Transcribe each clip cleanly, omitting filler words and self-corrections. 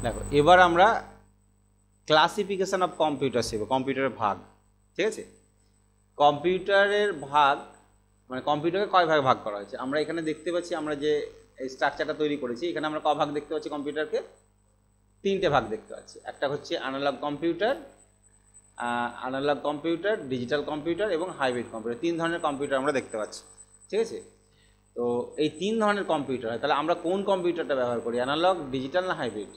দেখো এবার আমরা ক্লাসিফিকেশন অফ কম্পিউটার শিখব, কম্পিউটারের ভাগ। ঠিক আছে, কম্পিউটারের ভাগ মানে কম্পিউটারকে কয় ভাগে ভাগ করা হয়েছে আমরা এখানে দেখতে পাচ্ছি। আমরা যে স্ট্রাকচারটা তৈরি করেছি এখানে আমরা ক ভাগ দেখতে পাচ্ছি, কম্পিউটারকে তিনটে ভাগ দেখতে পাচ্ছি। একটা হচ্ছে অ্যানালগ কম্পিউটার, ডিজিটাল কম্পিউটার এবং হাইব্রিড কম্পিউটার। তিন ধরনের কম্পিউটার আমরা দেখতে পাচ্ছি। ঠিক আছে, তো এই তিন ধরনের কম্পিউটার হয়, তাহলে আমরা কোন কম্পিউটারটা ব্যবহার করি, অ্যানালগ, ডিজিটাল না হাইব্রিড?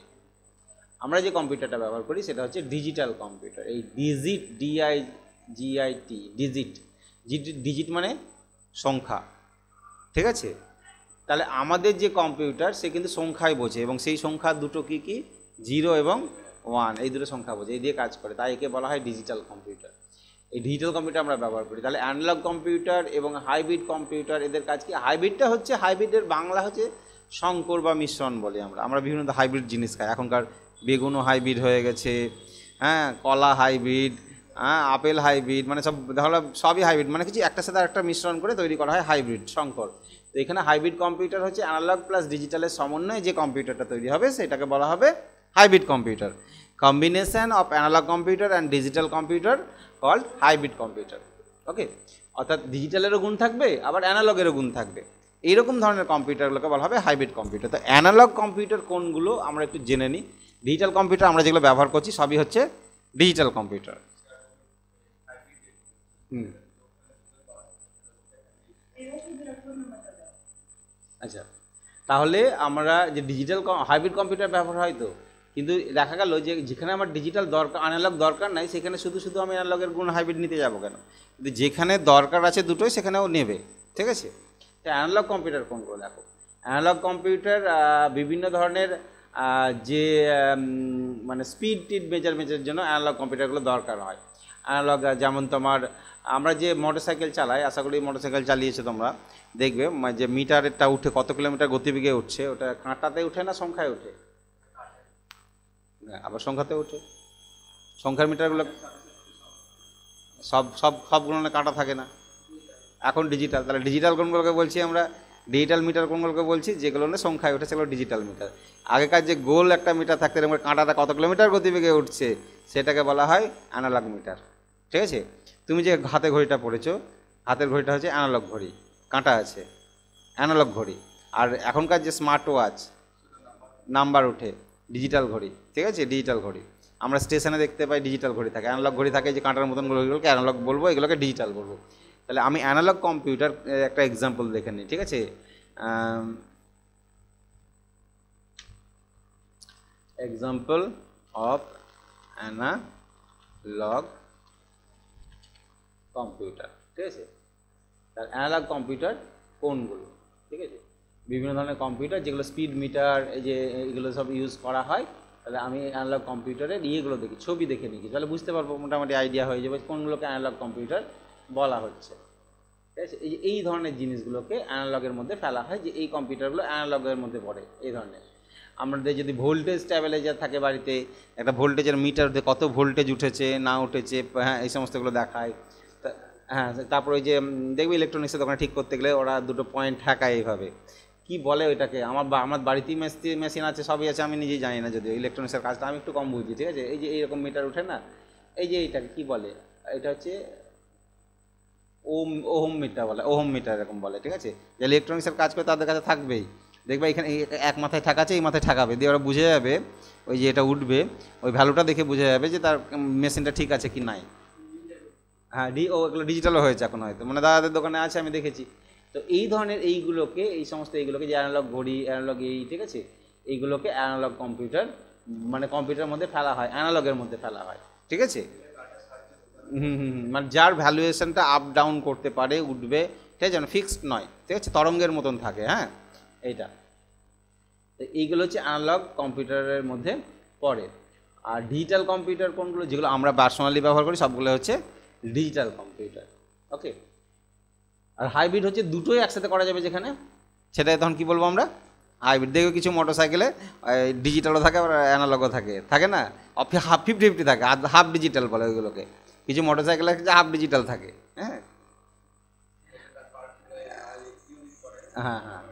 আমরা যে কম্পিউটারটা ব্যবহার করি সেটা হচ্ছে ডিজিটাল কম্পিউটার। এই ডিজিট, DIGIT, ডিজিট, ডিজিট মানে সংখ্যা। ঠিক আছে, তাহলে আমাদের যে কম্পিউটার সে কিন্তু সংখ্যায় বোঝে, এবং সেই সংখ্যা দুটো কী কী, 0 এবং 1, এই দুটো সংখ্যা বোঝে, এই দিয়ে কাজ করে, তাই একে বলা হয় ডিজিটাল কম্পিউটার। এই ডিজিটাল কম্পিউটার আমরা ব্যবহার করি। তাহলে অ্যানালগ কম্পিউটার এবং হাইব্রিড কম্পিউটার, এদের কাজ কি? হাইব্রিডটা হচ্ছে, হাইব্রিডের বাংলা হচ্ছে সংকর বা মিশ্রণ বলি আমরা বিভিন্ন হাইব্রিড জিনিস খাই এখনকার। বেগুনও হাইব্রিড হয়ে গেছে, হ্যাঁ, কলা হাইব্রিড, হ্যাঁ, আপেল হাইব্রিড, মানে সব ধরো সবই হাইব্রিড, মানে কিছু একটার সাথে একটা মিশ্রণ করে তৈরি করা হয় হাইব্রিড, সংকর। তো এখানে হাইব্রিড কম্পিউটার হচ্ছে অ্যানালগ প্লাস ডিজিটালের সমন্বয়ে যে কম্পিউটারটা তৈরি হবে সেটাকে বলা হবে hybrid computer. Combination of analogue computer and digital computer called hybrid computer. Okay, অর্থাৎ ডিজিটালেরও গুণ থাকবে আবার অ্যানালগেরও গুণ থাকবে, এইরকম ধরনের কম্পিউটারগুলোকে বলা হবে হাইব্রিড কম্পিউটার। তো অ্যানালগ কম্পিউটার কোনগুলো আমরা একটু জেনে নিই। ডিজিটাল কম্পিউটার আমরা যেগুলো ব্যবহার করছি সবই হচ্ছে ডিজিটাল কম্পিউটার। আচ্ছা, তাহলে আমরা যে ডিজিটাল হাইব্রিড কম্পিউটার ব্যবহার হয়, তো কিন্তু দেখা গেল যে যেখানে আমার ডিজিটাল দরকার, অ্যানালগ দরকার নাই, সেখানে শুধু শুধু আমি অ্যানালগের গুণ হাইব্রিড নিতে যাবো কেন? কিন্তু যেখানে দরকার আছে দুটোই সেখানেও নেবে। ঠিক আছে, তো অ্যানালগ কম্পিউটার কোনগুলো দেখো। অ্যানালগ কম্পিউটার বিভিন্ন ধরনের যে মানে স্পিড মেজারমেন্টের জন্য অ্যানালগ কম্পিউটারগুলো দরকার হয়। অ্যানালগ যেমন তোমার আমরা যে মোটরসাইকেল চালাই, আশা করি মোটরসাইকেল চালিয়েছো তোমরা, দেখবে যে মিটারটা উঠে কত কিলোমিটার গতিবেগে উঠছে, ওটা কাঁটাতে উঠে না সংখ্যায় উঠে? আবার সংখ্যাতে উঠে। সংখ্যার মিটারগুলো সবগুলো না কাঁটা থাকে না। এখন ডিজিটাল, তাহলে ডিজিটাল কোনগুলোকে বলছি আমরা? ডিজিটাল মিটার কোনগুলোকে বলছি? যেগুলো না সংখ্যায় উঠে সেগুলো ডিজিটাল মিটার। আগেকার যে গোল একটা মিটার থাকতে এরকম কাঁটাটা কত কিলোমিটার গতিবেগে উঠছে সেটাকে বলা হয় অ্যানালগ মিটার। ঠিক আছে, তুমি যে হাতে ঘড়িটা পড়েছো, হাতের ঘড়িটা হচ্ছে অ্যানালগ ঘড়ি, কাঁটা আছে, অ্যানালগ ঘড়ি। আর এখনকার যে স্মার্ট ওয়াচ, নাম্বার ওঠে, ডিজিটাল ঘড়ি। ঠিক আছে, ডিজিটাল ঘড়ি। আমরা স্টেশনে দেখতে পাই ডিজিটাল ঘড়ি থাকে, অ্যানালগ ঘড়ি থাকে যে কাঁটার মতন ঘড়িগুলোকে অ্যানালগ বলবো, এগুলোকে ডিজিটাল বলবো। তাহলে আমি অ্যানালগ কম্পিউটার একটা এক্সাম্পল দেখে নিই। ঠিক আছে, এক্সাম্পল অফ অ্যানালগ কম্পিউটার। ঠিক আছে, তার অ্যানালগ কম্পিউটার কোনগুলো? ঠিক আছে, বিভিন্ন ধরনের কম্পিউটার যেগুলো স্পিড মিটার, এই যে এগুলো সব ইউজ করা হয়। তাহলে আমি অ্যানালগ কম্পিউটারের ইয়েগুলো দেখি, ছবি দেখে নিই, তাহলে বুঝতে পারবো, মোটামুটি আইডিয়া হয়ে যাবে কোনগুলোকে অ্যানালগ কম্পিউটার বলা হচ্ছে। ঠিক আছে, এই ধরনের জিনিসগুলোকে অ্যানালগের মধ্যে ফেলা হয়, যে এই কম্পিউটারগুলো অ্যানালগের মধ্যে পড়ে। এই ধরনের আমাদের যদি ভোল্টেজ স্ট্যাবিলাইজার থাকে বাড়িতে, একটা ভোল্টেজের মিটার দিয়ে কত ভোল্টেজ উঠেছে না উঠেছে, হ্যাঁ, এই সমস্তগুলো দেখায়। হ্যাঁ, তারপরে ওই যে দেখবি ইলেকট্রনিক্সের দোকানে ঠিক করতে গেলে ওরা দুটো পয়েন্ট ঠেকায় এইভাবে, কি বলে ওইটাকে, আমার বাড়িতেই মেশিন আছে, সবই আছে, আমি নিজেই জানি না, যদিও ইলেকট্রনিক্সের কাজটা আমি একটু কম বুঝি। ঠিক আছে, এই যে এইরকম মিটার উঠে না, এই যে এইটাকে কী বলে, এটা হচ্ছে ওহম মিটার বলে, ওহম মিটার এরকম বলে। ঠিক আছে, যে ইলেকট্রনিক্সের কাজ করে তাদের কাছে থাকবেই, দেখবে এখানে এক মাথায় ঠেকাচ্ছে, এই মাথায় ঠেকাবে, দিয়ে ওরা বুঝে যাবে ওই যে এটা উঠবে, ওই ভ্যালুটা দেখে বুঝে যাবে যে তার মেশিনটা ঠিক আছে কি নাই। হ্যাঁ, এগুলো ডিজিটালও হয়েছে এখন হয়তো, মানে দাদাদের দোকানে আছে, আমি দেখেছি। তো এই ধরনের এইগুলোকে, এই সমস্ত এইগুলোকে যে অ্যানালগ ঘড়ি, অ্যানালগ এই, ঠিক আছে, এইগুলোকে অ্যানালগ কম্পিউটার, মানে কম্পিউটারের মধ্যে ফেলা হয়, অ্যানালগের মধ্যে ফেলা হয়। ঠিক আছে, মানে যার ভ্যালুয়েশনটা আপ ডাউন করতে পারে, উঠবে, ঠিক আছে, ফিক্সড নয়, ঠিক আছে, তরঙ্গের মতন থাকে। হ্যাঁ, এইটা, এইগুলো হচ্ছে অ্যানালগ কম্পিউটারের মধ্যে পড়ে। আর ডিজিটাল কম্পিউটার কোনগুলো, যেগুলো আমরা পার্সোনালি ব্যবহার করি, সবগুলো হচ্ছে ডিজিটাল কম্পিউটার। ওকে, আর হাইব্রিড হচ্ছে দুটোই একসাথে করা যাবে যেখানে, সেটা তখন কী বলবো আমরা? হাইব্রিড। দেখবে কিছু মোটর সাইকেলে ডিজিটালও থাকে আবার অ্যানালগও থাকে, থাকে না, হাফ 50-50 থাকে, হাফ ডিজিটাল বলে ওইগুলোকে। কিছু মোটর সাইকেলে হাফ ডিজিটাল থাকে। হ্যাঁ, হ্যাঁ, হ্যাঁ,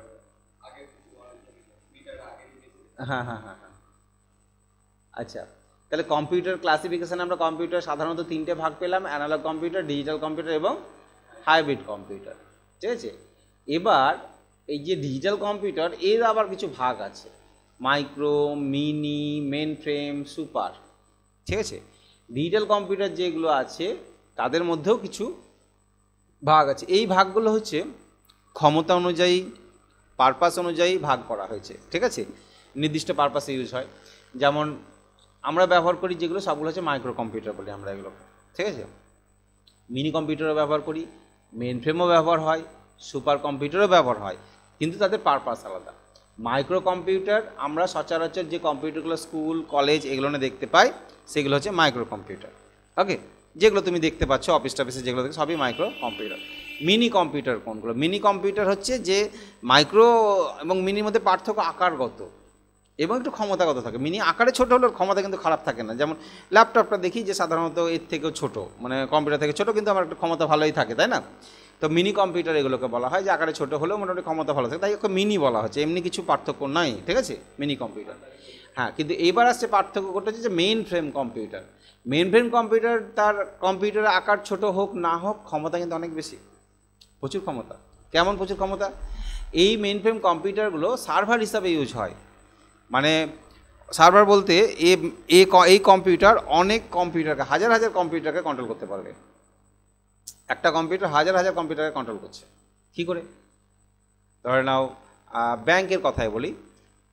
হ্যাঁ, হ্যাঁ, হ্যাঁ, হ্যাঁ, আচ্ছা, তাহলে কম্পিউটার ক্লাসিফিকেশানে আমরা কম্পিউটার সাধারণত তিনটে ভাগ পেলাম, অ্যানালগ কম্পিউটার, ডিজিটাল কম্পিউটার এবং হাইব্রিড কম্পিউটার। ঠিক আছে, এবার এই যে ডিজিটাল কম্পিউটার এর আবার কিছু ভাগ আছে, micro, mini, mainframe, super. ঠিক আছে, ডিজিটাল কম্পিউটার যেগুলো আছে তাদের মধ্যেও কিছু ভাগ আছে। এই ভাগগুলো হচ্ছে ক্ষমতা অনুযায়ী, পারপাস অনুযায়ী ভাগ করা হয়েছে। ঠিক আছে, নির্দিষ্ট পারপাসে ইউজ হয়। যেমন আমরা ব্যবহার করি যেগুলো, সবগুলো হচ্ছে মাইক্রো কম্পিউটার বলি আমরা এগুলো। ঠিক আছে, মিনি কম্পিউটারও ব্যবহার করি, মেন ফ্রেমও ব্যবহার হয়, সুপার কম্পিউটারও ব্যবহার হয়, কিন্তু তাদের পারপাস আলাদা। মাইক্রো কম্পিউটার আমরা সচরাচর যে কম্পিউটারগুলো স্কুল, কলেজ এগুলো দেখতে পাই, সেগুলো হচ্ছে মাইক্রো কম্পিউটার। ওকে, যেগুলো তুমি দেখতে পাচ্ছ অফিস টফিসে যেগুলো দেখছো সবই মাইক্রো কম্পিউটার। মিনি কম্পিউটার কোনগুলো? মিনি কম্পিউটার হচ্ছে যে মাইক্রো এবং মিনির মধ্যে পার্থক্য আকারগত এবং একটু ক্ষমতাগত থাকে। মিনি আকারে ছোটো হলেও ক্ষমতা কিন্তু খারাপ থাকে না। যেমন ল্যাপটপটা দেখি যে সাধারণত এর থেকেও ছোটো, মানে কম্পিউটার থেকে ছোটো, কিন্তু আমার একটু ক্ষমতা ভালোই থাকে, তাই না? তো মিনি কম্পিউটার এগুলোকে বলা হয় যে আকারে ছোটো হলেও মোটামুটি ক্ষমতা ভালো থাকে, তাই ওকে মিনি বলা হচ্ছে, এমনি কিছু পার্থক্য নাই। ঠিক আছে, মিনি কম্পিউটার। হ্যাঁ, কিন্তু এইবার আসছে পার্থক্য করতে হচ্ছে যে main frame computer. Main frame computer, তার কম্পিউটারের আকার ছোট হোক না হোক, ক্ষমতা কিন্তু অনেক বেশি, প্রচুর ক্ষমতা। কেমন প্রচুর ক্ষমতা? এই মেইন ফ্রেম কম্পিউটারগুলো সার্ভার হিসাবে ইউজ হয়। মানে সার্ভার বলতে এই কম্পিউটার অনেক কম্পিউটারকে, হাজার হাজার কম্পিউটারকে কন্ট্রোল করতে পারবে। একটা কম্পিউটার হাজার হাজার কম্পিউটারকে কন্ট্রোল করছে। কী করে? ধরে নাও ব্যাংকের কথাই বলি।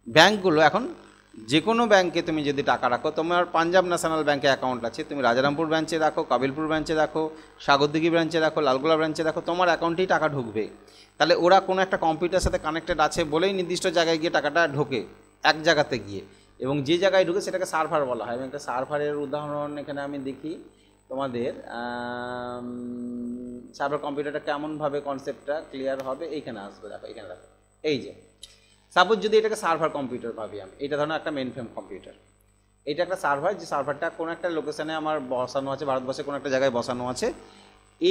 ব্যাংকগুলো এখন যে কোনো ব্যাংকে তুমি যদি টাকা রাখো, তোমার পাঞ্জাব ন্যাশনাল ব্যাংকে অ্যাকাউন্ট আছে, তুমি রাজারামপুর ব্রাঞ্চে রাখো, কাবিলপুর ব্রাঞ্চে রাখো, সাগরদিঘি ব্রাঞ্চে রাখো, লালগোলা ব্রাঞ্চে রাখো, তোমার অ্যাকাউন্টেই টাকা ঢুকবে। তাহলে ওরা কোনো একটা কম্পিউটারের সাথে কানেক্টেড আছে বলেই নির্দিষ্ট জায়গায় গিয়ে টাকাটা ঢোকে, এক জায়গাতে গিয়ে, এবং যে জায়গায় ঢুকে সেটাকে সার্ভার বলা হয়। এবং একটা সার্ভারের উদাহরণ এখানে আমি দেখি তোমাদের, সার্ভার কম্পিউটারটা কেমনভাবে কনসেপ্টটা ক্লিয়ার হবে এইখানে আসবে। দেখো এখানে দেখো, এই যে সাপোজ যদি এটাকে সার্ভার কম্পিউটার ভাবি আমি, এটা ধরো একটা মেন ফ্রেম কম্পিউটার, এটা একটা সার্ভার, যে সার্ভারটা কোনো একটা লোকেশানে আমার বসানো আছে, ভারতবর্ষে কোনো একটা জায়গায় বসানো আছে।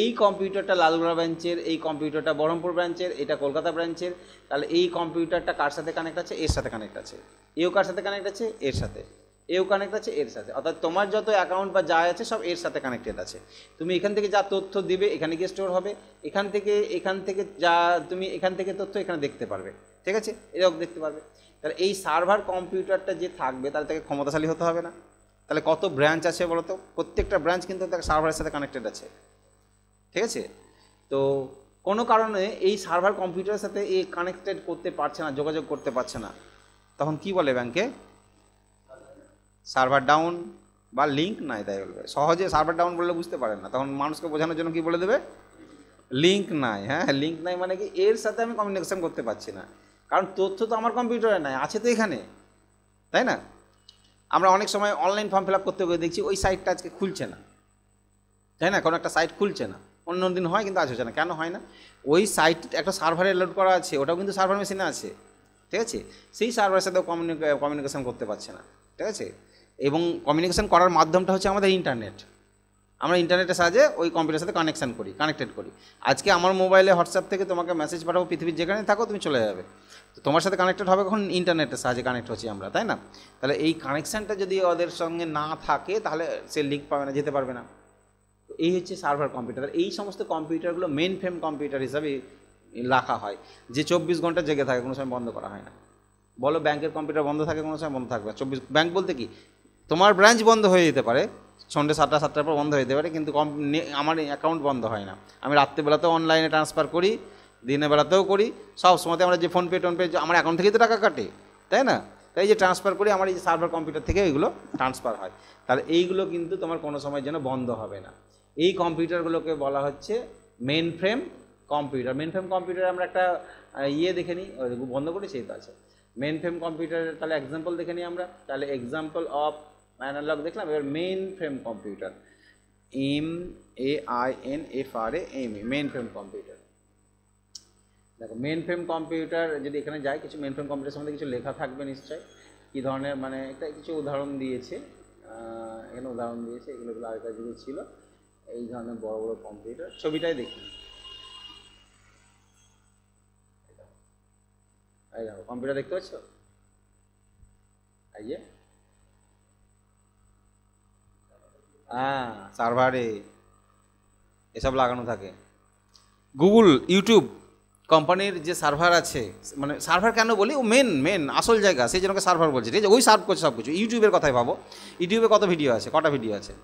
এই কম্পিউটারটা লালগোলা ব্রাঞ্চের, এই কম্পিউটারটা বহরমপুর ব্রাঞ্চের, এটা কলকাতা ব্রাঞ্চের। তাহলে এই কম্পিউটারটা কার সাথে কানেক্ট আছে? এর সাথে কানেক্ট আছে। এও কার সাথে কানেক্ট আছে? এর সাথে। এও কানেক্ট আছে এর সাথে। অর্থাৎ তোমার যত অ্যাকাউন্ট বা যা আছে সব এর সাথে কানেক্টেড আছে। তুমি এখান থেকে যা তথ্য দিবে এখানে গিয়ে স্টোর হবে, এখান থেকে যা তুমি এখান থেকে তথ্য এখানে দেখতে পারবে। ঠিক আছে, এরকম দেখতে পারবে। তাহলে এই সার্ভার কম্পিউটারটা যে থাকবে তাহলে তাকে ক্ষমতাশালী হতে হবে না? তাহলে কত ব্রাঞ্চ আছে বলো তো? প্রত্যেকটা ব্রাঞ্চ কিন্তু তাকে সার্ভারের সাথে কানেক্টেড আছে। ঠিক আছে, তো কোনো কারণে এই সার্ভার কম্পিউটারের সাথে এ কানেক্টেড করতে পারছে না, যোগাযোগ করতে পারছে না, তখন কি বলে ব্যাংকে? সার্ভার ডাউন বা লিঙ্ক নাই, তাই বলবে। সহজে সার্ভার ডাউন বললে বুঝতে পারেন না, তখন মানুষকে বোঝানোর জন্য কি বলে দেবে? লিঙ্ক নাই। হ্যাঁ, লিঙ্ক নাই মানে কি? এর সাথে আমি কমিউনিকেশন করতে পারছি না, কারণ তথ্য তো আমার কম্পিউটারে নাই, আছে তো এখানে, তাই না? আমরা অনেক সময় অনলাইন ফর্ম ফিল আপ করতে গিয়ে দেখছি ওই সাইটটা আজকে খুলছে না, তাই না? কোনো একটা সাইট খুলছে না, অন্য দিন হয় কিন্তু আজ হচ্ছে না। কেন হয় না? ওই সাইট একটা সার্ভারে লোড করা আছে, ওটাও কিন্তু সার্ভার মেশিনে আছে। ঠিক আছে, সেই সার্ভারের সাথেও কমিউনিকেশন করতে পারছে না। ঠিক আছে, এবং কমিউনিকেশন করার মাধ্যমটা হচ্ছে আমাদের ইন্টারনেট। আমরা ইন্টারনেটের সাহায্যে ওই কম্পিউটারের সাথে কানেক্টেড করি। আজকে আমার মোবাইলে হোয়াটসঅ্যাপ থেকে তোমাকে মেসেজ পাঠাবো, পৃথিবীর যেখানে থাকো তুমি চলে যাবে, তো তোমার সাথে কানেক্টেড হবে কখন? ইন্টারনেটের সাহায্যে কানেক্ট হচ্ছি আমরা, তাই না? তাহলে এই কানেকশানটা যদি ওদের সঙ্গে না থাকে তাহলে সে লিঙ্ক পাবে না, যেতে পারবে না। এই হচ্ছে সার্ভার কম্পিউটার। এই সমস্ত কম্পিউটারগুলো মেন ফ্রেম কম্পিউটার হিসাবে রাখা হয়, যে 24 ঘন্টা জেগে থাকে, কোনো সময় বন্ধ করা হয় না। বলো ব্যাংকের কম্পিউটার বন্ধ থাকে? কোনো সময় বন্ধ থাকবে। ব্যাংক বলতে কি, তোমার ব্রাঞ্চ বন্ধ হয়ে যেতে পারে, সন্ধ্যে 7টার পর বন্ধ হয়ে যেতে পারে, কিন্তু আমার অ্যাকাউন্ট বন্ধ হয় না। আমি রাত্রেবেলাতেও অনলাইনে ট্রান্সফার করি, দিনের বেলাতেও করি, সব সময়তে আমরা যে ফোনপে আমার অ্যাকাউন্ট থেকেই তো টাকা কাটে, তাই না? তাই যে ট্রান্সফার করি, আমার এই যে সার্ভার কম্পিউটার থেকে এইগুলো ট্রান্সফার হয়। তাহলে এইগুলো কিন্তু তোমার কোনো সময় যেন বন্ধ হবে না। এই কম্পিউটারগুলোকে বলা হচ্ছে mainframe computer. Mainframe কম্পিউটারে আমরা একটা দেখে নিই, বন্ধ করেছি এই তো আছে মেন ফ্রেম কম্পিউটারের। তাহলে এক্সাম্পল দেখে নিই আমরা। তাহলে এক্সাম্পল অফ অ্যানালগ দেখলাম, এবার mainframe computer, MAINFRAM, mainframe computer. দেখো মেন ফ্রেম কম্পিউটার যদি এখানে যায়, কিছু মেন ফ্রেম কম্পিউটার সম্বন্ধে কিছু লেখা থাকবে নিশ্চয়, কী ধরনের, মানে একটা কিছু উদাহরণ দিয়েছে এখানে, উদাহরণ দিয়েছে, এগুলো আগেকার যুগে ছিল। এই ধরনের বড় বড় কম্পিউটার, ছবিটাই দেখি। এই দেখো কম্পিউটার দেখতে পাচ্ছ, এই যে হ্যাঁ, সার্ভারে এসব লাগানো থাকে। গুগল, ইউটিউব কোম্পানির যে সার্ভার আছে, মানে সার্ভার কেন বলি, ও মেন আসল জায়গা, সেই জন্য সার্ভার বলছে, ঠিক আছে? ওই সার্ভ করছে সব কিছু। ইউটিউবের কথাই ভাবো, ইউটিউবে কত ভিডিও আছে, কটা ভিডিও আছে?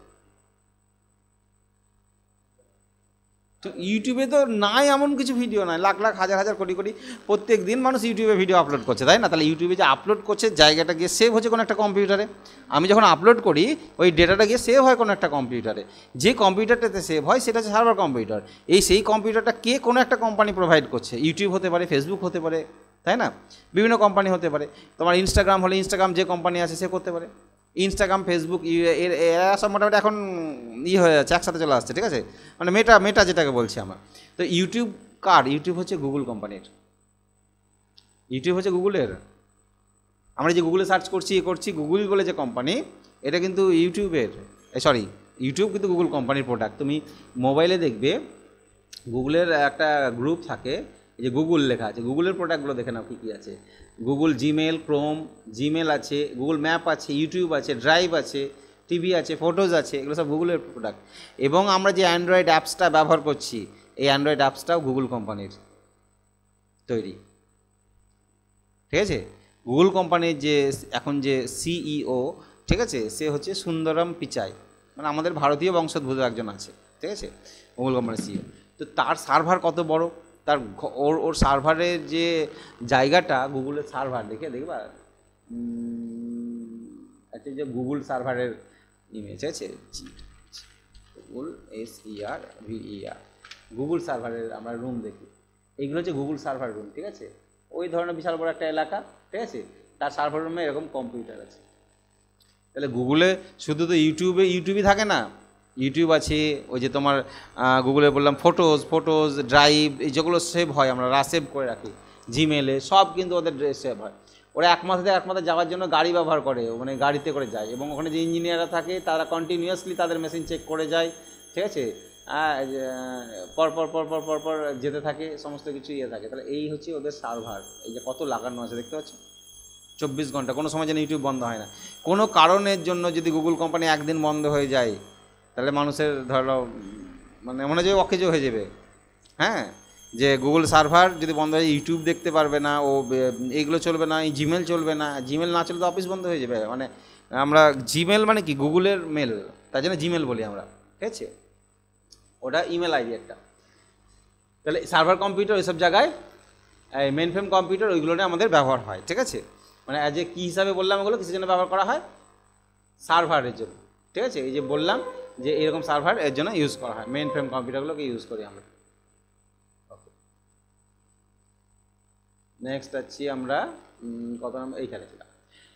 তো ইউটিউবে তো নাই এমন কিছু ভিডিও নাই, লাখ লাখ হাজার হাজার কোটি কোটি প্রত্যেক দিন মানুষ ইউটিউবে ভিডিও আপলোড করছে, তাই না? তাহলে ইউটিউবে যে আপলোড করছে জায়গাটা গিয়ে সেভ হচ্ছে কোনো একটা কম্পিউটারে। আমি যখন আপলোড করি ওই ডেটাটা গিয়ে সেভ হয় কোনো একটা কম্পিউটারে। যে কম্পিউটারটাতে সেভ হয় সেটা হচ্ছে সার্ভার কম্পিউটার। সেই কম্পিউটারটা কে কোনো একটা কোম্পানি প্রোভাইড করছে, ইউটিউব হতে পারে, ফেসবুক হতে পারে, তাই না? বিভিন্ন কোম্পানি হতে পারে। তোমার ইনস্টাগ্রাম হলে ইনস্টাগ্রাম যে কোম্পানি আছে সে করতে পারে। ইনস্টাগ্রাম, ফেসবুক, এরা সব মোটামুটি এখন হয়ে যাচ্ছে, একসাথে চলে আসছে, ঠিক আছে? মানে মেটা যেটাকে বলছি আমরা। তো ইউটিউব কার? ইউটিউব হচ্ছে গুগল কোম্পানির। ইউটিউব হচ্ছে গুগলের। আমরা যে গুগলে সার্চ করছি গুগল বলে যে কোম্পানি, এটা কিন্তু ইউটিউবের, সরি, ইউটিউব কিন্তু গুগল কোম্পানির প্রোডাক্ট। তুমি মোবাইলে দেখবে গুগলের একটা গ্রুপ থাকে, এই যে গুগল লেখা আছে, গুগলের প্রোডাক্টগুলো দেখে নাও কী কী আছে। গুগল জিমেল, ক্রোম, জিমেল আছে, গুগল ম্যাপ আছে, ইউটিউব আছে, ড্রাইভ আছে, টিভি আছে, ফটোজ আছে, এগুলো সব গুগলের প্রোডাক্ট। এবং আমরা যে অ্যান্ড্রয়েড অ্যাপসটা ব্যবহার করছি, এই অ্যান্ড্রয়েড অ্যাপসটাও গুগল কোম্পানির তৈরি, ঠিক আছে? গুগল কোম্পানির যে এখন যে সিইও, ঠিক আছে, সে হচ্ছে সুন্দরম পিচাই, মানে আমাদের ভারতীয় বংশোদ্ভূত একজন আছে, ঠিক আছে, গুগল কোম্পানির সিইও। তো তার সার্ভার কত বড়, তার ওর সার্ভারের যে জায়গাটা, গুগলের সার্ভার দেখবা, একটা যে গুগল সার্ভারের ইমেজ আছে, গুগল SERVER, গুগল সার্ভারের আমরা রুম দেখি, এইগুলো হচ্ছে গুগল সার্ভার রুম, ঠিক আছে? ওই ধরনের বিশাল বড় একটা এলাকা, ঠিক আছে, তার সার্ভার রুমে এরকম কম্পিউটার আছে। তাহলে গুগলে শুধু তো ইউটিউবই থাকে না, ইউটিউব আছে, ওই যে তোমার গুগলে বললাম ফটোজ, ড্রাইভ, এই যেগুলো সেভ হয় আমরা সেভ করে রাখি, জিমেলে সব কিন্তু ওদের সেভ হয়। ওরা এক মাস থেকে এক মাসে যাওয়ার জন্য গাড়ি ব্যবহার করে, মানে গাড়িতে করে যায়, এবং ওখানে যে ইঞ্জিনিয়াররা থাকে তারা কন্টিনিউয়াসলি তাদের মেশিন চেক করে যায়, ঠিক আছে? পর যেতে থাকে, সমস্ত কিছু থাকে। তাহলে এই হচ্ছে ওদের সার্ভার, এই যে কত লাগানো আছে দেখতে পাচ্ছ, 24 ঘন্টা, কোনো সময় যেন ইউটিউব বন্ধ হয় না। কোনো কারণের জন্য যদি গুগল কোম্পানি একদিন বন্ধ হয়ে যায়, তাহলে মানুষের ধরো মানে মনে হয় অকেজো হয়ে যাবে। হ্যাঁ, যে গুগল সার্ভার যদি বন্ধ হয়ে, ইউটিউব দেখতে পারবে না ও, এইগুলো চলবে না, এই জিমেল চলবে না, জিমেল না চললে তো অফিস বন্ধ হয়ে যাবে। মানে আমরা জিমেল মানে কি, গুগলের মেল, তার জন্য জিমেল বলি আমরা, ঠিক আছে? ওটা ইমেল আইডি একটা। তাহলে সার্ভার কম্পিউটার ওইসব জায়গায়, মেন ফ্রেম কম্পিউটার ওইগুলো নিয়ে আমাদের ব্যবহার হয়, ঠিক আছে? মানে অ্যাজ এ কী হিসাবে বললাম, ওগুলো কিসের জন্য ব্যবহার করা হয়? সার্ভারের জন্য, ঠিক আছে? এই যে বললাম যে এরকম সার্ভার এর জন্য ইউজ করা হয়, মেন ফ্রেম কম্পিউটারগুলোকে ইউজ করি আমরা। নেক্সট আসছি আমরা কত নাম্বার, এইখানে ছিলাম।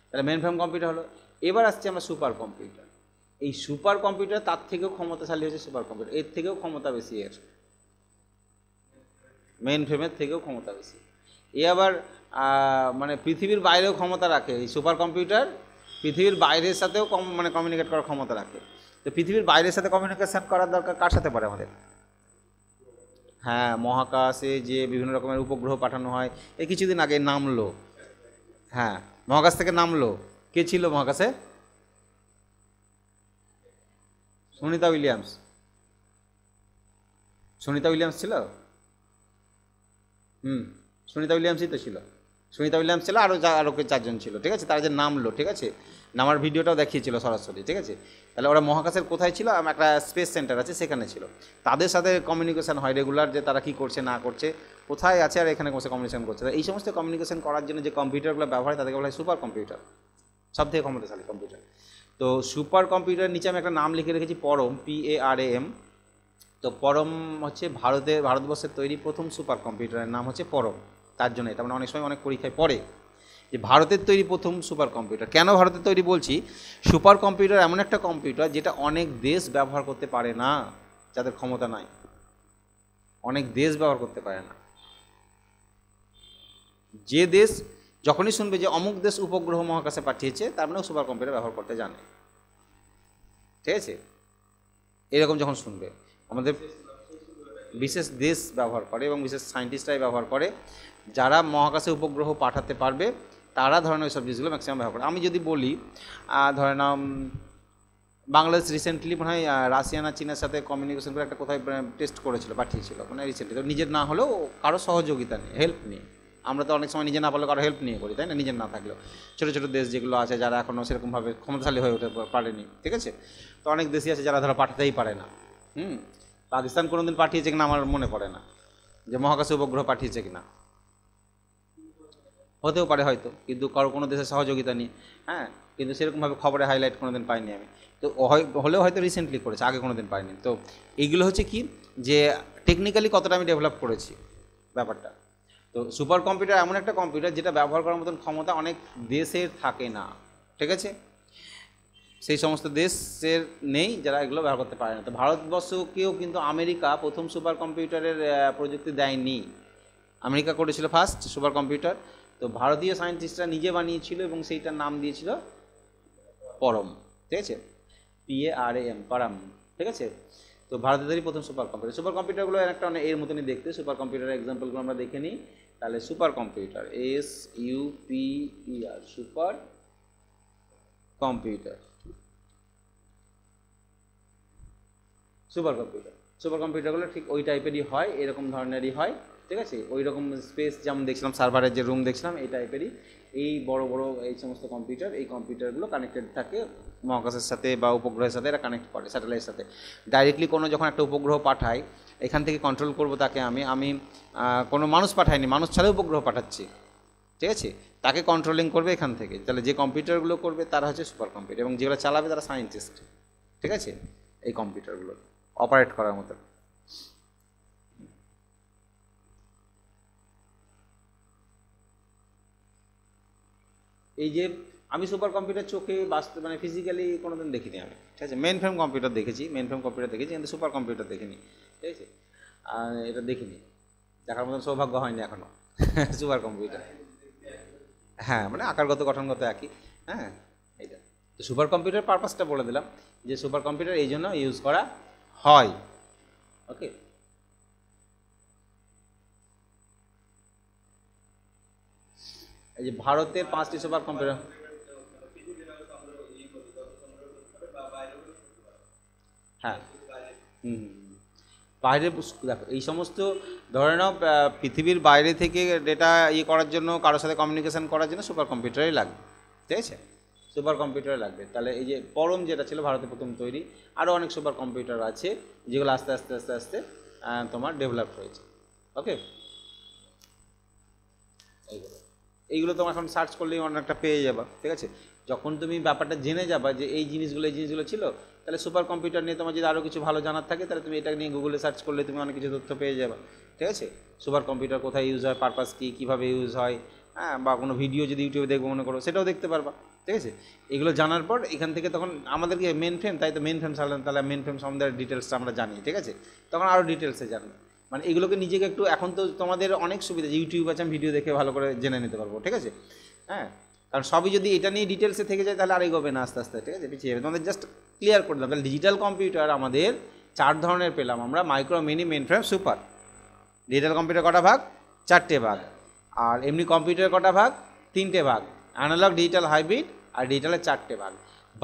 তাহলে মেন ফ্রেম কম্পিউটার হলো। এবার আসছি আমরা সুপার কম্পিউটার। এই সুপার কম্পিউটার তার থেকেও ক্ষমতাশালী হচ্ছে সুপার কম্পিউটার, এর থেকেও ক্ষমতা বেশি, এর মেন ফ্রেমের থেকেও ক্ষমতা বেশি। এ আবার মানে পৃথিবীর বাইরেও ক্ষমতা রাখে। এই সুপার কম্পিউটার পৃথিবীর বাইরের সাথেও মানে কমিউনিকেট করার ক্ষমতা রাখে। তো পৃথিবীর বাইরের সাথে কমিউনিকেশান করার দরকার কার সাথে পড়ে আমাদের? হ্যাঁ, মহাকাশে যে বিভিন্ন রকমের উপগ্রহ পাঠানো হয়, এই কিছুদিন আগে নামলো। হ্যাঁ, মহাকাশ থেকে নামলো। কে ছিল মহাকাশে? সুনিতা উইলিয়ামস। সুনিতা উইলিয়ামস ছিল। সুনিতা উইলিয়ামসই তো ছিল। সুনিতা উইলিয়ামস ছিল, আরও 4জন ছিল, ঠিক আছে? তারা যে নামলো, ঠিক আছে, নামার ভিডিওটাও দেখিয়েছিল সরাসরি, ঠিক আছে? তাহলে ওরা মহাকাশের কোথায় ছিল? একটা স্পেস সেন্টার আছে সেখানে ছিল। তাদের সাথে কমিউনিকেশান হয় রেগুলার, যে তারা কী করছে না করছে, কোথায় আছে, আর এখানে বসে কমিউনিকেশান করছে। এই সমস্ত কমিউনিকেশান করার জন্য যে কম্পিউটারগুলো ব্যবহার হয় তাদেরকে বলা হয় সুপার কম্পিউটার, সব থেকে ক্ষমতাশালী কম্পিউটার। তো সুপার কম্পিউটার নিচে আমি একটা নাম লিখে রেখেছি, পরম, PARAM। তো পরম হচ্ছে ভারতবর্ষের তৈরি প্রথম সুপার কম্পিউটারের নাম হচ্ছে পরম। তার জন্য এটা মানে অনেক সময় অনেক পরীক্ষায় পড়ে যে ভারতের তৈরি প্রথম সুপার কম্পিউটার। কেন ভারতের তৈরি বলছি? সুপার কম্পিউটার এমন একটা কম্পিউটার যেটা অনেক দেশ ব্যবহার করতে পারে না, যাদের ক্ষমতা নাই, অনেক দেশ ব্যবহার করতে পারে না। যে দেশ যখনই শুনবে যে অমুক দেশ উপগ্রহ মহাকাশে পাঠিয়েছে, তার মানে সুপার কম্পিউটার ব্যবহার করতে জানে, ঠিক আছে? এরকম যখন শুনবে, আমাদের বিশেষ দেশ ব্যবহার করে এবং বিশেষ সায়েন্টিস্টরাই ব্যবহার করে, যারা মহাকাশে উপগ্রহ পাঠাতে পারবে তারা ধরেন ওই সব জিনিসগুলো ম্যাক্সিমাম ব্যবহার করে। আমি যদি বলি ধরে নাও বাংলাদেশ রিসেন্টলি মনে হয় রাশিয়ান আর চীনের সাথে কমিউনিকেশন করে একটা কোথায় টেস্ট করেছিল, পাঠিয়েছিল মানে রিসেন্টলি। তো নিজের না হলেও কারো সহযোগিতা নিয়ে, হেল্প নিয়ে। আমরা তো অনেক সময় নিজে না পারলেও কারো হেল্প নিয়ে করি, তাই না? নিজের না থাকলেও ছোটো ছোটো দেশ যেগুলো আছে যারা এখনও সেরকমভাবে ক্ষমতাশালী হয়ে উঠে পারেনি, ঠিক আছে, তো অনেক দেশই আছে যারা ধরো পাঠাতেই পারে না। পাকিস্তান কোনো দিন পাঠিয়েছে কিনা আমার মনে পড়ে না, যে মহাকাশে উপগ্রহ পাঠিয়েছে কিনা, হতেও পারে হয়তো, কিন্তু কারো কোনো দেশের সহযোগিতা নেই। হ্যাঁ, কিন্তু সেরকমভাবে খবরে হাইলাইট কোনো দিন পাইনি আমি। তো হলেও হয়তো রিসেন্টলি করেছে, আগে কোনো দিন পাইনি। তো এইগুলো হচ্ছে কি, যে টেকনিক্যালি কতটা আমি ডেভেলপ করেছি ব্যাপারটা। তো সুপার কম্পিউটার এমন একটা কম্পিউটার যেটা ব্যবহার করার মতন ক্ষমতা অনেক দেশের থাকে না, ঠিক আছে, সেই সমস্ত দেশের নেই যারা এগুলো ব্যবহার করতে পারে না। তো ভারতবর্ষকেও কিন্তু আমেরিকা প্রথম সুপার কম্পিউটারের প্রযুক্তি দেয়নি, আমেরিকা করেছিল ফার্স্ট সুপার কম্পিউটার। তো ভারতীয় সায়েন্টিস্টরা নিজে বানিয়েছিল এবং সেইটার নাম দিয়েছিল পরম, ঠিক আছে, PARAM, পারাম, ঠিক আছে। তো ভারতেরই প্রথম সুপার কম্পিউটার। সুপার কম্পিউটারগুলো একটা এর মতনই দেখতে। সুপার কম্পিউটারের এক্সাম্পলগুলো আমরা দেখে নিই। তাহলে super computer, SUPER, super computer, super computer. Super কম্পিউটারগুলো ঠিক ওই টাইপেরই হয়, এরকম ধরনেরই হয়, ঠিক আছে, ওই রকম স্পেস যেমন দেখছিলাম সার্ভারের যে রুম দেখছিলাম এই টাইপেরই। এই বড় বড় এই সমস্ত কম্পিউটার, এই কম্পিউটারগুলো কানেক্টেড থাকে মহাকাশের সাথে বা উপগ্রহের সাথে, এরা কানেক্ট করে স্যাটেলাইটের সাথে ডাইরেক্টলি। কোনো যখন একটা উপগ্রহ পাঠাই, এখান থেকে কন্ট্রোল করব তাকে আমি কোনো মানুষ পাঠাইনি, মানুষ ছাড়াই উপগ্রহ পাঠাচ্ছি, ঠিক আছে, তাকে কন্ট্রোলিং করবে এখান থেকে। তাহলে যে কম্পিউটারগুলো করবে তারা হচ্ছে সুপার কম্পিউটার, এবং যেগুলো চালাবে তারা সায়েন্টিস্ট, ঠিক আছে, এই কম্পিউটারগুলো অপারেট করার মতো। এই যে আমি সুপার কম্পিউটার চোখে বাস্তব মানে ফিজিক্যালি কোনোদিন দেখিনি আমি, ঠিক আছে, মেন ফ্রেম কম্পিউটার দেখেছি, মেন ফ্রেম কম্পিউটার দেখেছি, কিন্তু সুপার কম্পিউটার দেখিনি, ঠিক আছে, আর এটা দেখিনি, দেখার মতন সৌভাগ্য হয়নি এখনও সুপার কম্পিউটার। হ্যাঁ, মানে আকারগত গঠনগত একই। হ্যাঁ, এইটা তো সুপার কম্পিউটার পারপাসটা বলে দিলাম, যে সুপার কম্পিউটার এই জন্য ইউজ করা হয়। ওকে, এই যে ভারতের 5টি সুপার কম্পিউটার। হ্যাঁ, হুম, বাইরে দেখো এই সমস্ত ধরে নাও পৃথিবীর বাইরে থেকে ডেটা করার জন্য, কারোর সাথে কমিউনিকেশন করার জন্য সুপার কম্পিউটারই লাগবে, ঠিক আছে, সুপার কম্পিউটারই লাগবে। তাহলে এই যে পরম যেটা ছিল ভারতে প্রথম তৈরি, আরও অনেক সুপার কম্পিউটার আছে যেগুলো আস্তে আস্তে আস্তে আস্তে তোমার ডেভেলপ হয়েছে। ওকে, এইগুলো এইগুলো তোমার এখন সার্চ করলেই অনেকটা পেয়ে যাবা, ঠিক আছে। যখন তুমি ব্যাপারটা জেনে যাবা যে এই জিনিসগুলো ছিল, তাহলে সুপার কম্পিউটার নিয়ে তোমার যদি আরও কিছু ভালো জানার থাকে, তাহলে তুমি এটা নিয়ে গুগলে সার্চ করলে তুমি অনেক কিছু তথ্য পেয়ে যাবে, ঠিক আছে। সুপার কম্পিউটার কোথায় ইউজ হয়, পারপাস কী, কীভাবে ইউজ হয়, হ্যাঁ, বা কোনো ভিডিও যদি ইউটিউবে দেখবো মনে করো, সেটাও দেখতে পারবা, ঠিক আছে। এগুলো জানার পর এখান থেকে তখন আমাদেরকে মেন ফ্রেম, তাই তো মেন ফ্রেম চালান, তাহলে মেন ফ্রেম সম্বন্ধে ডিটেলসটা আমরা জানি, ঠিক আছে, তখন আরও ডিটেলসে জানবো। মানে এগুলোকে নিজেকে একটু, এখন তো তোমাদের অনেক সুবিধা, যে ইউটিউব আছে, আমি ভিডিও দেখে ভালো করে জেনে নিতে পারবো, ঠিক আছে। হ্যাঁ, কারণ সবই যদি এটা নিয়ে ডিটেলসে থেকে যায় তাহলে আর এগোবে না, আস্তে আস্তে, ঠিক আছে, পিছিয়ে যাবে। তোমাদের জাস্ট ক্লিয়ার করে দিলাম। তাহলে ডিজিটাল কম্পিউটার আমাদের 4 ধরনের পেলাম আমরা, micro, mini, mainframe, super. Digital computer কটা ভাগ? 4টে ভাগ। আর এমনি কম্পিউটার কটা ভাগ? 3টে ভাগ, অ্যানালগ, ডিজিটাল, হাইব্রিড, আর ডিজিটালের 4টে ভাগ।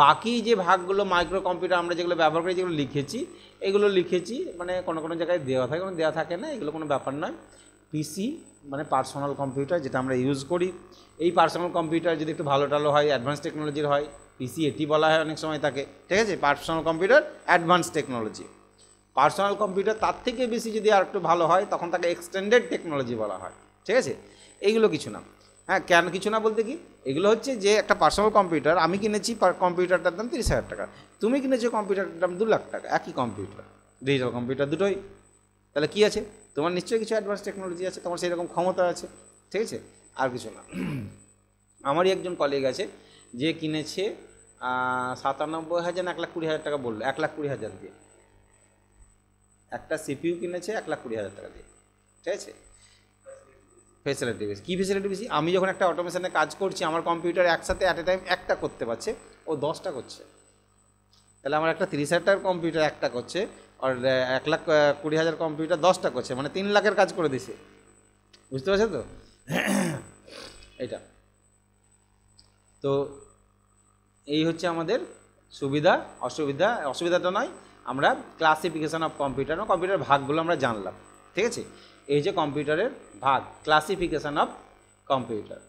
বাকি যে ভাগগুলো মাইক্রো কম্পিউটার আমরা যেগুলো ব্যবহার করি, যেগুলো লিখেছি, এগুলো লিখেছি মানে কোনো কোনো জায়গায় দেওয়া থাকে, কোনো দেওয়া থাকে না, এগুলো কোনো ব্যাপার নয়। পিসি মানে পার্সোনাল কম্পিউটার, যেটা আমরা ইউজ করি। এই পার্সোনাল কম্পিউটার যদি একটু ভালো টালো হয়, অ্যাডভান্স টেকনোলজির হয়, পিসি এটি বলা হয় অনেক সময় তাকে, ঠিক আছে, personal computer advance technology. Personal computer তার থেকে বেশি যদি আর একটু ভালো হয়, তখন তাকে এক্সটেন্ডেড টেকনোলজি বলা হয়, ঠিক আছে। এইগুলো কিছু না। হ্যাঁ, কেন কিছু না বলতে কি, এগুলো হচ্ছে যে একটা পার্সোনাল কম্পিউটার আমি কিনেছি, কম্পিউটারটার দাম 30,000 টাকা, তুমি কিনেছো কম্পিউটারটার দাম 2 লাখ টাকা, একই কম্পিউটার, ডিজিটাল কম্পিউটার দুটোই। তাহলে কী আছে, তোমার নিশ্চয়ই কিছু অ্যাডভান্স টেকনোলজি আছে, তোমার সেই রকম ক্ষমতা আছে, ঠিক আছে, আর কিছু না। আমারই একজন কলিগ আছে যে কিনেছে 97,000 না 1,20,000 টাকা বললো, 1,20,000 দিয়ে একটা সিপিইউ কিনেছে, 1,20,000 টাকা দিয়ে, ঠিক আছে। ফেসিলিটি বেশি, কী ফেসিলিটি বেশি? আমি যখন একটা অটোমেশনে কাজ করছি, আমার কম্পিউটার একসাথে অ্যাট এ টাইম একটা করতে পারছে, ও 10টা করছে। তাহলে আমার একটা 30,000 টাকার কম্পিউটার একটা করছে, আর 1,20,000 কম্পিউটার 10টা করছে, মানে 3 লাখের কাজ করে দিছে, বুঝতে পারছো তো এটা। তো এই হচ্ছে আমাদের সুবিধা অসুবিধাটা নয়, আমরা ক্লাসিফিকেশন অফ কম্পিউটার বা কম্পিউটারের ভাগগুলো আমরা জানলাম। ঠিক আছে, এই যে কম্পিউটারের ভাগ, ক্লাসিফিকেশন অফ কম্পিউটার।